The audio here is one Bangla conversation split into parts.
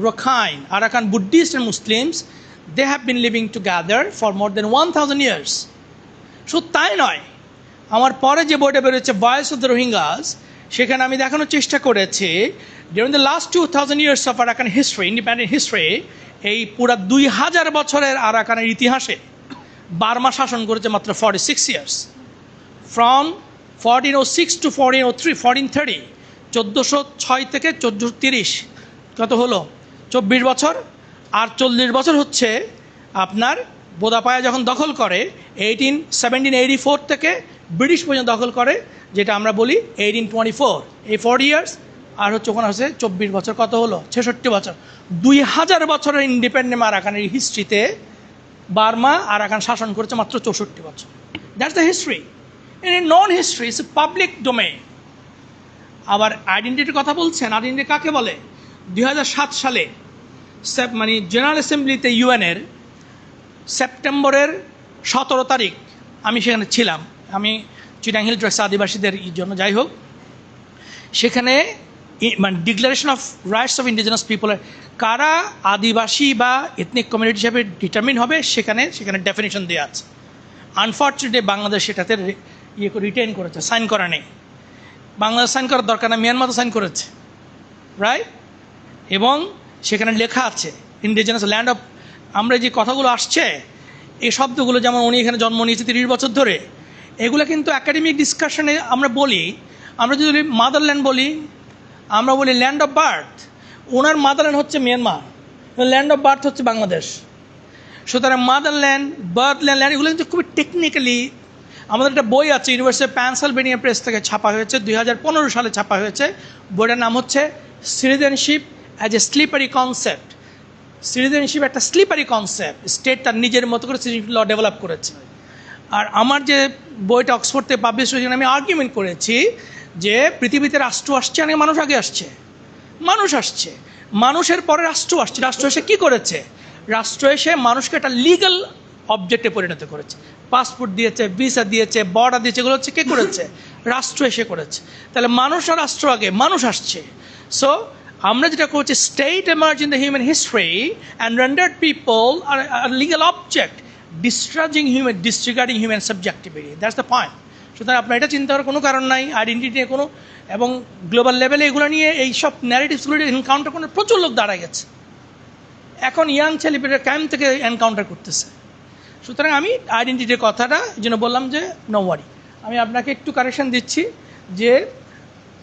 Rakhine, Arakan Buddhists and Muslims, they have been living together for more than 1000 years. শুধু তাই নয়, আমার পরে যে বইটা বেরোচ্ছে ভয়েস অফ দ্য রোহিঙ্গাস, সেখানে আমি দেখানোর চেষ্টা করেছি during the last 2000 years of Arakan history, independent history, এই পুরা 2000 বছরের আরাকানের ইতিহাসে বার্মা শাসন করেছে মাত্র 46 years. ফ্রম 1406 to 1403, 1430, 1406 থেকে 1430, কত হলো 24 বছর। আর 40 বছর হচ্ছে আপনার বোদাপায়া যখন দখল করে 1784 থেকে ব্রিটিশ পর্যন্ত দখল করে, যেটা আমরা বলি 1824, এই 40 years। আর হচ্ছে ওখানে হচ্ছে 24 বছর, কত হলো 66 বছর। 2000 বছরের ইন্ডিপেন্ডেন্ট আরাকানের হিস্ট্রিতে বার্মা আরাকান শাসন করেছে মাত্র 64 বছর। That's the history. In a non history, it's a public domain. আবার আইডেন্টিটির কথা বলছেন, আইডেন্টিটি কাকে বলে? 2007 সালে মানে জেনারেল অ্যাসেম্বলিতে ইউএনের সেপ্টেম্বরের 17 তারিখ আমি সেখানে ছিলাম, আমি চিটাং হিল ট্রাক্স আদিবাসীদের জন্য, যাই হোক, সেখানে মানে declaration of rights of indigenous পিপলের কারা আদিবাসী বা এথনিক কমিউনিটি হিসাবে ডিটারমিন হবে সেখানে ডেফিনেশন দেওয়া আছে। আনফর্চুনেটলি বাংলাদেশ সেটাতে রিটেইন করেছে, সাইন করা নেই। বাংলাদেশ সাইন করার দরকার না, মিয়ানমার তো সাইন করেছে, রাইট? এবং সেখানে লেখা আছে ইন্ডিজিনাস ল্যান্ড অফ, আমরা যে কথাগুলো আসছে এই শব্দগুলো, যেমন উনি এখানে জন্ম নিয়েছে 30 বছর ধরে, এগুলো কিন্তু একাডেমিক ডিসকাশনে আমরা বলি। আমরা যদি মাদারল্যান্ড বলি, আমরা বলি land of birth, owner motherland হচ্ছে মিয়ানমার, ল্যান্ড অফ বার্থ হচ্ছে বাংলাদেশ। সুতরাং মাদারল্যান্ড, বার্থল্যান্ড, এগুলো কিন্তু খুবই টেকনিক্যালি, আমাদের একটা বই আছে ইউনিভার্সিটি অফ পেনসিলভেনিয়া প্রেস থেকে ছাপা হয়েছে, 2015 সালে ছাপা হয়েছে। বইটার নাম হচ্ছে citizenship as a slippery concept. Citizenship একটা স্লিপারি কনসেপ্ট, স্টেট তার নিজের মতো করে সিটিজেনশিপ ল ডেভেলপ করেছে। আর আমার যে বইটা অক্সফোর্ড থেকে পাবলিশ হয়েছে, আমি আর্গুমেন্ট করেছি যে পৃথিবীতে রাষ্ট্র আসছে, অনেক মানুষ আগে আসছে, মানুষ আসছে, মানুষের পরে রাষ্ট্র আসছে। রাষ্ট্র এসে কী করেছে? রাষ্ট্র এসে মানুষকে একটা লিগ্যাল অবজেক্টে পরিণত করেছে, পাসপোর্ট দিয়েছে, ভিসা দিয়েছে, বর্ডার দিয়েছে, এগুলো হচ্ছে কে করেছে? রাষ্ট্র এসে করেছে। তাহলে মানুষ আর রাষ্ট্র আগে, মানুষ আসছে। সো আমরা যেটা করছি, state emerge in the human history and rendered people are legal object, disregarding human subjectivity. That's the point. সুতরাং আপনার এটা চিন্তা করার কোনো কারণ নাই, আইডেন্টিটি নিয়ে কোনো, এবং গ্লোবাল লেভেলে এগুলো নিয়ে এই সব ন্যারেটিভসগুলো এনকাউন্টার করে প্রচুর লোক দাঁড়ায় গেছে। এখন ইয়াং ছেলেপেলেরা ক্যাম্প থেকে এনকাউন্টার করতেছে। সুতরাং আমি আইডেন্টিটির কথাটা এই জন্য বললাম যে নো ওয়ারি। আমি আপনাকে একটু কারেকশন দিচ্ছি যে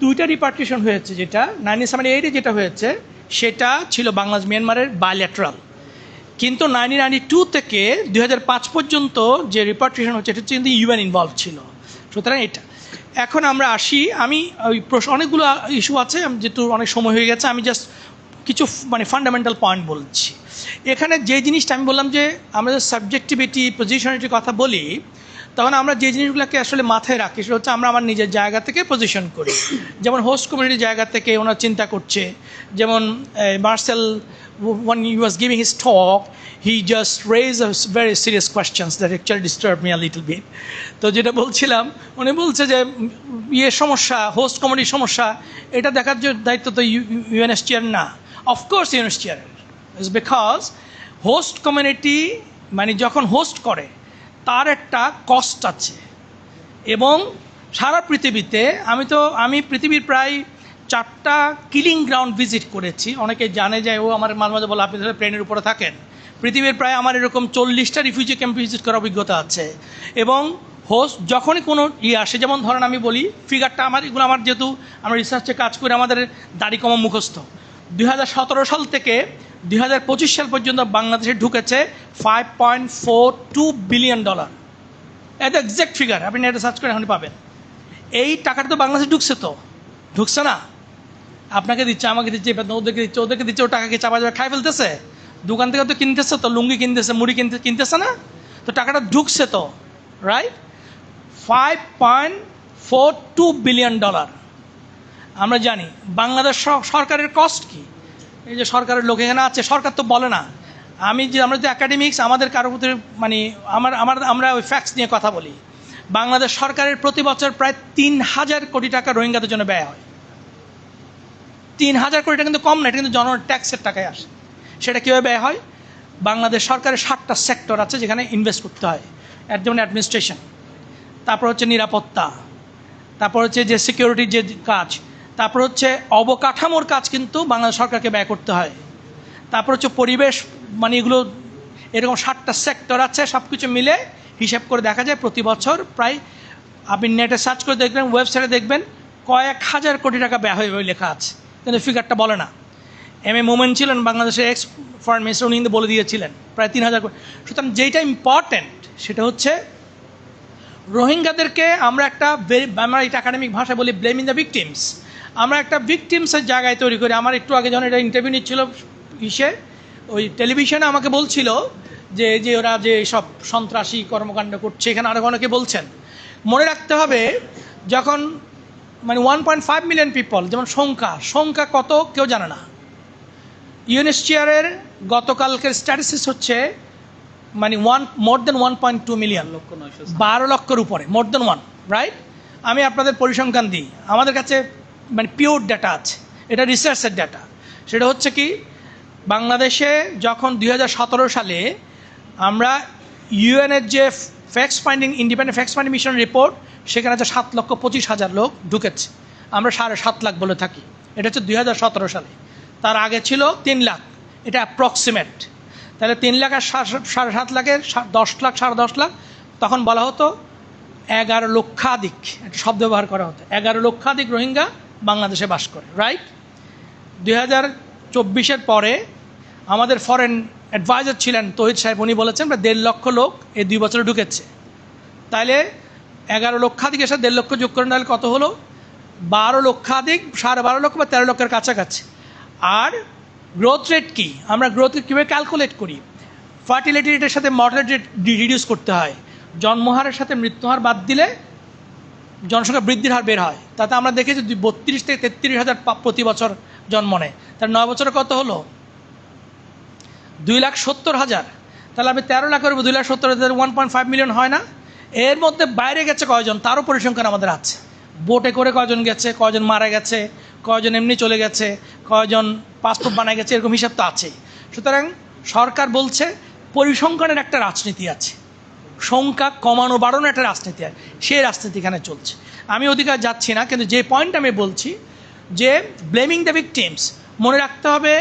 2টা রিপার্টিশন হয়েছে, যেটা 1978 যেটা হয়েছে সেটা ছিল বাংলাদেশ মিয়ানমারের বায়োল্যাটারাল, কিন্তু 1992 থেকে 2005 পর্যন্ত যে রিপার্টিশন হচ্ছে এটা হচ্ছে কিন্তু ইউএন ইনভলভ ছিল। সুতরাং এটা এখন আমরা আসি, আমি ওই অনেকগুলো ইস্যু আছে, যেহেতু অনেক সময় হয়ে গেছে, আমি জাস্ট কিছু মানে ফান্ডামেন্টাল পয়েন্ট বলছি। এখানে যে জিনিসটা আমি বললাম যে আমরা যে সাবজেক্টিভিটি, পজিশনালিটির কথা বলি, তখন আমরা যে জিনিসগুলোকে আসলে মাথায় রাখি সেটা হচ্ছে আমরা আমার নিজের জায়গা থেকে পজিশন করি। যেমন হোস্ট কমিউনিটির জায়গা থেকে ওনারা চিন্তা করছে, যেমন Marcel when he was giving his talk, he just raised a very serious questions that actually disturbed me a little bit. তো যেটা বলছিলাম, উনি বলছে যে সমস্যা, হোস্ট কমিউনিটির সমস্যা, এটা দেখার দায়িত্ব তো ইউএনএসসিআর না। Of course UNSCR, is because host community মানে যখন হোস্ট করে তার একটা কস্ট আছে। এবং সারা পৃথিবীতে আমি পৃথিবীর প্রায় 4টা কিলিং গ্রাউন্ড ভিজিট করেছি। অনেকে জানে যে ও আমার মাঝে মাঝে বলে আপনি তাহলে প্লেনের উপরে থাকেন। পৃথিবীর প্রায় আমার এরকম 40টা রিফিউজি ক্যাম্প ভিজিট করার অভিজ্ঞতা আছে। এবং হোস্ট যখনই কোনো আসে, যেমন ধরেন আমি বলি ফিগারটা এগুলো আমার যেহেতু আমরা রিসার্চে কাজ করে আমাদের দাড়ি কমা মুখস্থ, 2017 সাল থেকে 2025 সাল পর্যন্ত বাংলাদেশে ঢুকেছে $5.42 বিলিয়ন। এত এক্সাক্ট ফিগার, আপনি নেটে সার্চ করে এখনই পাবেন। এই টাকাটা তো বাংলাদেশে ঢুকছে না, আপনাকে দিচ্ছে, আমাকে দিচ্ছে, ওদেরকে দিচ্ছে, ও টাকাকে চাপা যাবে খাই ফেলতেছে। দোকান থেকে তো কিনতেছে, তো লুঙ্গি কিনতেছে, মুড়ি কিনতেছে না, তো টাকাটা ঢুকছে তো, রাইট? $5.42 বিলিয়ন। আমরা জানি বাংলাদেশ সরকারের কস্ট কি। এই যে সরকারের লোক এখানে আছে, সরকার তো বলে না। আমরা যে একাডেমিক্স, আমাদের কারো ভিতরে মানে আমরা ওই ফ্যাক্টস নিয়ে কথা বলি। বাংলাদেশ সরকারের প্রতি বছর প্রায় 3000 কোটি টাকা রোহিঙ্গাদের জন্য ব্যয় হয়। 3,000 কোটি টাকা কিন্তু কম না, এটা কিন্তু জনগণের ট্যাক্সের টাকায় আসে। সেটা কীভাবে ব্যয় হয়? বাংলাদেশ সরকারের 7টা সেক্টর আছে যেখানে ইনভেস্ট করতে হয়। এর যেমন অ্যাডমিনিস্ট্রেশন, তারপর হচ্ছে নিরাপত্তা, তারপর হচ্ছে যে সিকিউরিটির যে কাজ, তারপর হচ্ছে অবকাঠামোর কাজ কিন্তু বাংলাদেশ সরকারকে ব্যয় করতে হয়, তারপর হচ্ছে পরিবেশ, মানে এগুলো এরকম 7টা সেক্টর আছে। সব কিছু মিলে হিসাব করে দেখা যায় প্রতি বছর প্রায়, আপনি নেটে সার্চ করে দেখবেন, ওয়েবসাইটে দেখবেন কয়েক হাজার কোটি টাকা ব্যয় হয়ে লেখা আছে, কিন্তু ফিগারটা বলে না। এম.এ. মোমেন ছিলেন বাংলাদেশের এক্স ফরেন মিনিস্টার, উনি কিন্তু বলে দিয়েছিলেন প্রায় 3,000 কোটি। সুতরাং যেইটা ইম্পর্ট্যান্ট সেটা হচ্ছে রোহিঙ্গাদেরকে আমরা এটা একাডেমিক ভাষায় বলি ব্লেমিং দ্য ভিকটিমস। আমরা একটা ভিকটিমসের জায়গায় তৈরি করি। আমার একটু আগে যখন এটা ইন্টারভিউ নিচ্ছিল ওই টেলিভিশনে আমাকে বলছিল যে ওরা যে সব সন্ত্রাসী কর্মকাণ্ড করছে, এখানে আরও অনেকে বলছেন। মনে রাখতে হবে, যখন 1.5 মিলিয়ন পিপল, যেমন সংখ্যা কত কেউ জানে না। ইউএনএইচসিআরের গতকালকের স্ট্যাটিস্টিক্স হচ্ছে মোর দেন 1.2 মিলিয়ন, 12 লক্ষের উপরে, মোর দেন 1, রাইট? আমি আপনাদের পরিসংখ্যান দিই, আমাদের কাছে পিওর ডেটা আছে, এটা রিসার্চের ডেটা। সেটা হচ্ছে কি, বাংলাদেশে যখন 2017 সালে আমরা ইউএনের যে independent fact finding mission report, সেখানে আছে 7,25,000 লোক ঢুকেছে। আমরা 7.5 লাখ বলে থাকি, এটা হচ্ছে 2017 সালে। তার আগে ছিল 3 লাখ, এটা অ্যাপ্রক্সিমেট। তাহলে 3 লাখ আর 7.5 লাখের 10 লাখ, 10.5 লাখ, তখন বলা হতো 11 লক্ষাধিক, একটা শব্দ ব্যবহার করা হতো, 11 লক্ষাধিক রোহিঙ্গা বাংলাদেশে বাস করে, রাইট? 2024 পরে আমাদের ফরেন অ্যাডভাইজার ছিলেন তৌহিদ সাহেব, উনি বলেছেন 1.5 লক্ষ লোক এই 2 বছরে ঢুকেছে। তাহলে 11 লক্ষাধিকের সাথে 1.5 লক্ষ যোগ করেন, তাহলে কত হলো? 12 লক্ষাধিক, 12.5 লক্ষ বা 13 লক্ষের কাছাকাছি। আর গ্রোথ রেট কি? আমরা গ্রোথ রেট কীভাবে ক্যালকুলেট করি? ফার্টিলিটি রেটের সাথে মর্টালিটি রেট রিডিউস করতে হয়। জন্মহারের সাথে মৃত্যুহার বাদ দিলে জনসংখ্যা বৃদ্ধির হার বের হয়। তাতে আমরা দেখেছি 32 থেকে 33 হাজার প্রতি বছর জন্ম নেয়। তার 9 বছরে কত হলো? 2,70,000। তাহলে আপনি 13 লাখের উপর 2,70,000, 1.5 মিলিয়ন হয় না? এর মধ্যে বাইরে গেছে কয়জন, তারও পরিসংখ্যান আমাদের আছে। বোটে করে কয়জন গেছে, কয়জন মারা গেছে, কয়জন এমনি চলে গেছে, কয়জন পাসপোর্ট বানায় গেছে, এরকম হিসাব তো আছেই। সুতরাং সরকার বলছে পরিসংখ্যানের একটা রাজনীতি আছে, সংখ্যা কমানো বাড়ানো একটা রাজনীতি আছে, সেই রাজনীতি এখানে চলছে। আমি অধিকার যাচ্ছি না, কিন্তু যে পয়েন্ট আমি বলছি যে ব্লেমিং দ্য ভিকটিমস, মনে রাখতে হবে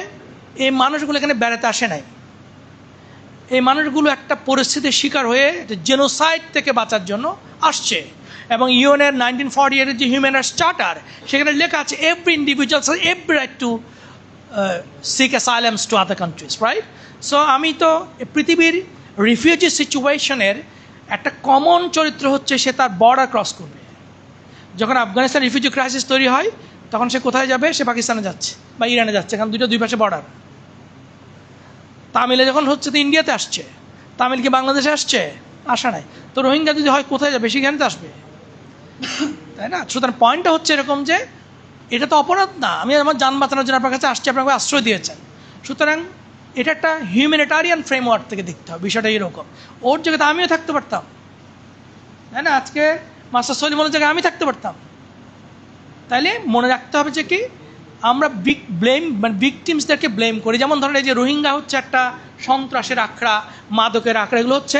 এই মানুষগুলো এখানে বেড়াতে আসে নাই। এই মানুষগুলো একটা পরিস্থিতির শিকার হয়ে জেনোসাইড থেকে বাঁচার জন্য আসছে। এবং ইউএনের 1948 যে হিউম্যান রাইটস চার্টার, সেখানে লেখা আছে every individual every right to seek asylums to other countries, right? So আমি তো পৃথিবীর রিফিউজি সিচুয়েশনের একটা কমন চরিত্র হচ্ছে সে তার বর্ডার ক্রস করবে। যখন আফগানিস্তান রিফিউজি ক্রাইসিস তৈরি হয়, তখন সে কোথায় যাবে? সে পাকিস্তানে যাচ্ছে বা ইরানে যাচ্ছে, কারণ দুই পাশে বর্ডার। তামিলে যখন হচ্ছে তো ইন্ডিয়াতে আসছে, তামিল কি বাংলাদেশে আসছে? আসা নাই। তো রোহিঙ্গা যদি হয় কোথায় যাবে? সেখানে তো আসবে, তাই না? সুতরাং পয়েন্টটা হচ্ছে এরকম যে এটা তো অপরাধ না, আমি আমার যান বাঁচানোর জন্য আপনার কাছে আসছি, আপনাকে আশ্রয় দিয়েছেন। সুতরাং এটা একটা হিউম্যানিটারিয়ান ফ্রেমওয়ার্ক থেকে দেখতে হবে বিষয়টা। এরকম ওর জায়গাতে আমিও থাকতে পারতাম, তাই না? আজকে মাস্টার সলিমনের জায়গায় আমি থাকতে পারতাম। তাইলে মনে রাখতে হবে যে কি, আমরা ভিকটিমসদেরকে ব্লেম করি। যেমন ধরেন এই যে রোহিঙ্গা হচ্ছে একটা সন্ত্রাসের আখড়া, মাদকের আখড়া, এগুলো হচ্ছে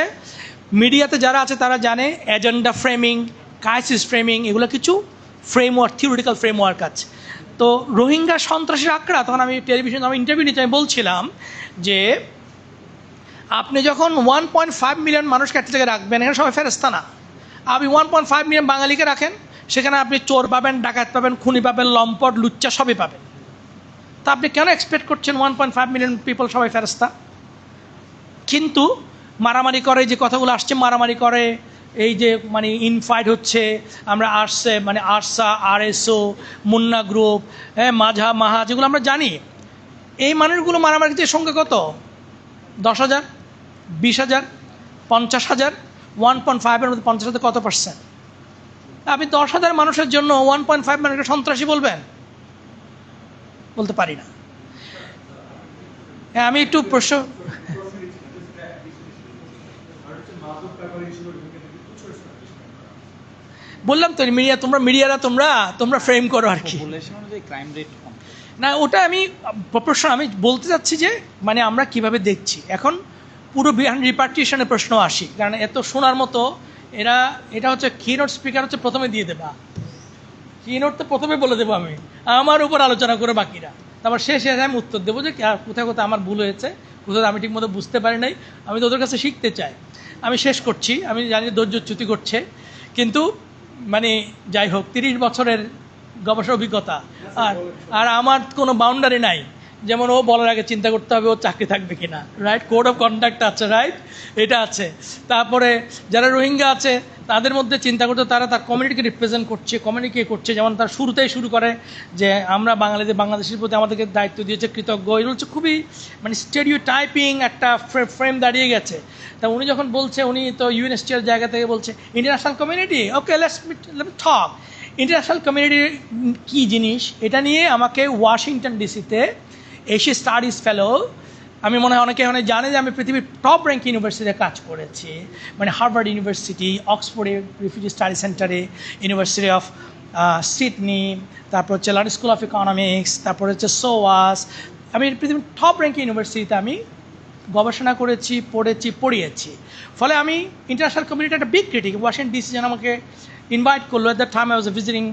মিডিয়াতে যারা আছে তারা জানে এজেন্ডা ফ্রেমিং, ক্রাইসিস ফ্রেমিং, এগুলো কিছু ফ্রেমওয়ার্ক, থিওরিটিক্যাল ফ্রেমওয়ার্ক আছে। তো রোহিঙ্গা সন্ত্রাসের আখড়া, তখন আমি টেলিভিশনে আমি ইন্টারভিউ নিতে আমি বলছিলাম যে আপনি যখন 1.5 মিলিয়ন মানুষকে একটা জায়গায় রাখবেন, এখানে সবাই ফেরেস্তা না। আপনি 1.5 মিলিয়ন বাঙালিকে রাখেন, সেখানে আপনি চোর পাবেন, ডাকাত পাবেন, খুনি পাবেন, লম্পট, লুচ্চা সবই পাবেন। তা আপনি কেন এক্সপেক্ট করছেন 1.5 মিলিয়ন পিপল সবাই ফেরেস্তা? কিন্তু মারামারি করে, যে কথাগুলো আসছে, মারামারি করে, এই যে ইনফাইট হচ্ছে, আমরা আরসা, আরএসও, মুন্না গ্রুপ, মাঝা, মাহা, যেগুলো আমরা জানি, এই মানুষগুলো মারামারিতে সংখ্যা কত? 10,000, 20,000, 50,000। 1.5-এর মধ্যে 50,000 কত %? আপনি 10,000 মানুষের জন্য 1.5 মানুষকে সন্ত্রাসী বলবেন? বলতে পারি না। আমি একটু প্রশ্ন বললাম তো, মিডিয়ারা তোমরা ফ্রেম করো আর কি। না ওটা আমি প্রশ্ন আমি বলতে চাচ্ছি যে মানে আমরা কিভাবে দেখছি এখন পুরো রিপার্টিশনের প্রশ্ন আসি, কারণ এত শোনার মতো এটা হচ্ছে কিনোট স্পিকার হচ্ছে প্রথমে দিয়ে দেবা, কিনোট তো প্রথমে বলে দেবো আমি, আমার উপর আলোচনা করে বাকিরা, তারপর শেষে আমি উত্তর দেবো যে কোথায় কোথায় আমার ভুল হয়েছে, কোথাও আমি ঠিকমতো বুঝতে পারি নাই, আমি তো ওদের কাছে শিখতে চাই। আমি শেষ করছি, আমি জানি ধৈর্যচ্যুতি করছে, কিন্তু মানে যাই হোক 30 বছরের গবেষণা অভিজ্ঞতা, আর আমার কোনো বাউন্ডারি নাই, যেমন ও বলার আগে চিন্তা করতে হবে ও চাকরি থাকবে কিনা, রাইট, কোড অফ কন্ডাক্ট আছে, রাইট, এটা আছে। তারপরে যারা রোহিঙ্গা আছে তাদের মধ্যে চিন্তা করতে, তারা তার কমিউনিটিকে রিপ্রেজেন্ট করছে, কমিউনিকে করছে, যেমন তার শুরুতেই শুরু করে যে আমরা বাংলাদেশের প্রতি আমাদেরকে দায়িত্ব দিয়েছে, কৃতজ্ঞ, এগুলো হচ্ছে খুবই মানে স্টেরিও টাইপিং একটা ফ্রেম দাঁড়িয়ে গেছে। তা উনি যখন বলছে, উনি তো ইউএনএসটির জায়গা থেকে বলছে international community, okay let's talk international community কী জিনিস, এটা নিয়ে আমাকে ওয়াশিংটন ডিসিতে এশিয়া স্টাডিজ ফেলো, আমি মনে হয় অনেকে জানে যে আমি পৃথিবীর টপ র্যাঙ্ক ইউনিভার্সিটিতে কাজ করেছি, মানে হার্ভার্ড ইউনিভার্সিটি, অক্সফোর্ডে রিফিউজি স্টাডি সেন্টারে, ইউনিভার্সিটি অফ সিডনি, তারপর হচ্ছে লন্ডন স্কুল অফ ইকোনমিক্স, তারপর হচ্ছে সোয়াস, আমি পৃথিবীর টপ র্যাঙ্ক ইউনিভার্সিটিতে আমি গবেষণা করেছি, পড়িয়েছি। ফলে আমি ইন্টারন্যাশনাল কমিউনিটি একটা বিগ ক্রিটিক। ওয়াশিংটন ডিসি যেন আমাকে ইনভাইট করলো, at that time I was visiting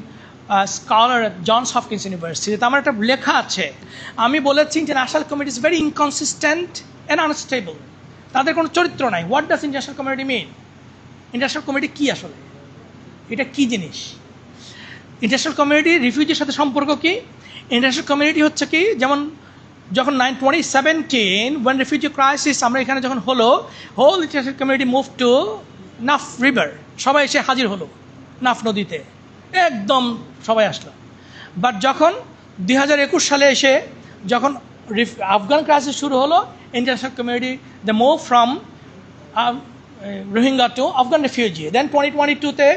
scholar at Johns Hopkins University. তো আমার একটা লেখা আছে, আমি বলেছি international community is very inconsistent and unstable, তাদের কোনো চরিত্র নাই। What does international community mean? International community কী আসলে, এটা কী জিনিস? ইন্টারন্যাশনাল কমিউনিটি রিফিউজির সাথে সম্পর্ক কী? ইন্টারন্যাশনাল কমিউনিটি হচ্ছে কি, যেমন যখন 2017 ওয়েন রিফিউজি ক্রাইসিস আমরা এখানে যখন হলো, whole international community move to Naf river, সবাই এসে হাজির হলো নাফ নদীতে, একদম সবাই আসলো। বাট যখন 2021 সালে এসে যখন আফগান ক্রাইসিস শুরু হলো, international community the move from Rohingya to Afghan refugee. Then 2022-তে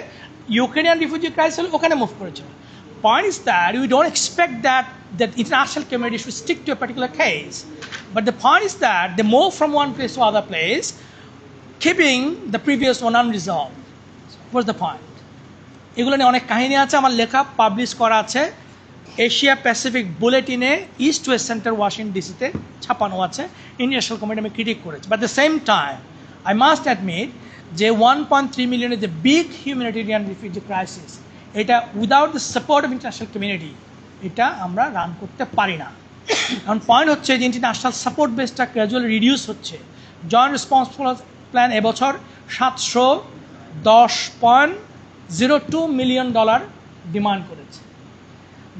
ইউক্রেনিয়ান রিফিউজি ক্রাইসিস হলো, ওখানে মুভ করেছিল। Point is that we don't expect that the international community should stick to a particular case, but the point is that they move from one place to other place, keeping the previous one unresolved. What's the point? এগুলো নিয়ে অনেক কাহিনী আছে, আমার লেখা পাবলিশ করা আছে এশিয়া প্যাসিফিক বুলেটিনে, ইস্ট ওয়েস্ট সেন্টার ওয়াশিংটন ডিসিতে ছাপানো আছে। ইন্টারন্যাশনাল কমিউনিটি আমি ক্রিটিক করেছি, but the same time I must admit যে 1.3 মিলিয়নের যে বিগ হিউম্যানিটেরিয়ান রিফিউজি ক্রাইসিস, এটা without the support of international community এটা আমরা রান করতে পারি না। কারণ পয়েন্ট হচ্ছে যে ইন্টারন্যাশনাল সাপোর্ট বেসটা গ্র্যাজুয়ালি রিডিউস হচ্ছে। জয়েন্ট রেসপন্স প্ল্যান এবছর $710.02 মিলিয়ন ডিমান্ড করেছে।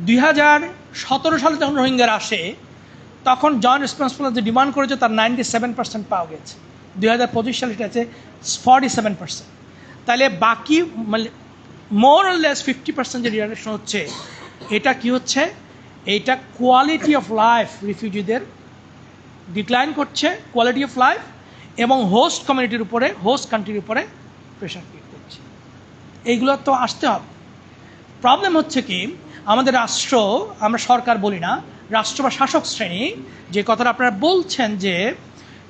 2017 সালে যখন রোহিঙ্গারা আসে, তখন জয়েন্ট রেসপন্স প্ল্যান যে ডিমান্ড করেছে তার 97% পাওয়া গেছে। 2025 সালে এটা আছে 47%। তাহলে বাকি মানে মোর অর লেস 50% যে রিডাকশন হচ্ছে, এটা কি হচ্ছে? এইটা কোয়ালিটি অফ লাইফ রিফিউজিদের ডিক্লাইন করছে, কোয়ালিটি অফ লাইফ, এবং হোস্ট কমিউনিটির উপরে, হোস্ট কান্ট্রির উপরে প্রেশার ক্রিয়েট করছে। এইগুলো তো আসতে হবে। প্রবলেম হচ্ছে কি, আমাদের রাষ্ট্র, আমরা সরকার বলি না, রাষ্ট্র বা শাসক শ্রেণী যে কথাটা আপনারা বলছেন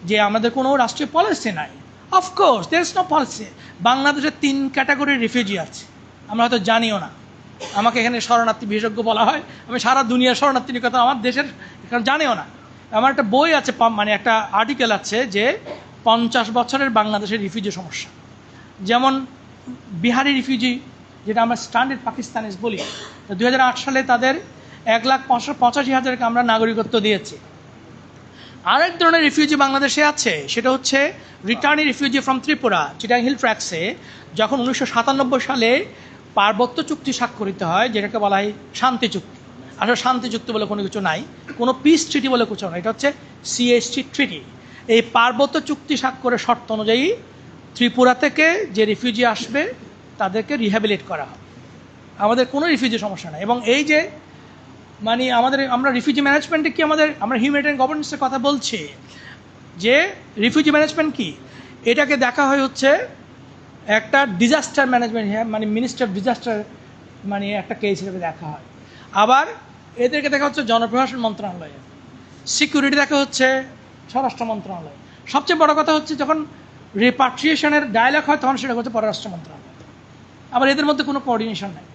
যে আমাদের কোনো রাষ্ট্রীয় পলিসি নাই। Of course there is no policy. বাংলাদেশের 3 ক্যাটাগরির রিফিউজি আছে, আমরা হয়তো জানিও না। আমাকে এখানে শরণার্থী বিশেষজ্ঞ বলা হয়, আমি সারা দুনিয়ার শরণার্থীর কথা আমার দেশের এখানে জানিও না। আমার একটা বই আছে, মানে একটা আর্টিকেল আছে যে 50 বছরের বাংলাদেশের রিফিউজি সমস্যা। যেমন বিহারি রিফিউজি, যেটা আমরা স্ট্যান্ডার্ড পাকিস্তানিজ বলি, 2008 সালে তাদের 1,85,000-কে আমরা নাগরিকত্ব দিয়েছি। আরেক ধরনের রিফিউজি বাংলাদেশে আছে, সেটা হচ্ছে returnee refugee from Tripura, Chittagong hill ট্র্যাক্সে। যখন 1997 সালে পার্বত্য চুক্তি স্বাক্ষরিত হয়, যেটাকে বলা হয় শান্তি চুক্তি। আসলে শান্তি চুক্তি বলে কোনো কিছু নাই, কোনো পিস ট্রিটি বলে কিছু না, এটা হচ্ছে সিএসটি ট্রিটি। এই পার্বত্য চুক্তি স্বাক্ষরের শর্ত অনুযায়ী ত্রিপুরা থেকে যে রিফিউজি আসবে তাদেরকে রিহ্যাবিলিট করা হবে। আমাদের কোনো রিফিউজি সমস্যা নাই। এবং এই যে মানে আমরা রিফিউজি ম্যানেজমেন্টে কি আমরা হিউম্যানিটেরিয়ান গভর্নেন্সের কথা বলছি, যে রিফিউজি ম্যানেজমেন্ট কি, এটাকে দেখা হয় হচ্ছে একটা ডিজাস্টার ম্যানেজমেন্ট, মানে মিনিস্টার অফ ডিজাস্টার মানে একটা কেস হিসেবে দেখা হয়। আবার এদেরকে দেখা হচ্ছে জনপ্রশাসন মন্ত্রণালয়ে, সিকিউরিটি দেখা হচ্ছে স্বরাষ্ট্র মন্ত্রণালয়। সবচেয়ে বড় কথা হচ্ছে যখন রিপাট্রিয়েশনের ডায়ালগ হয় তখন সেটা হচ্ছে পররাষ্ট্র মন্ত্রণালয়। আবার এদের মধ্যে কোনো কোঅর্ডিনেশন নেই।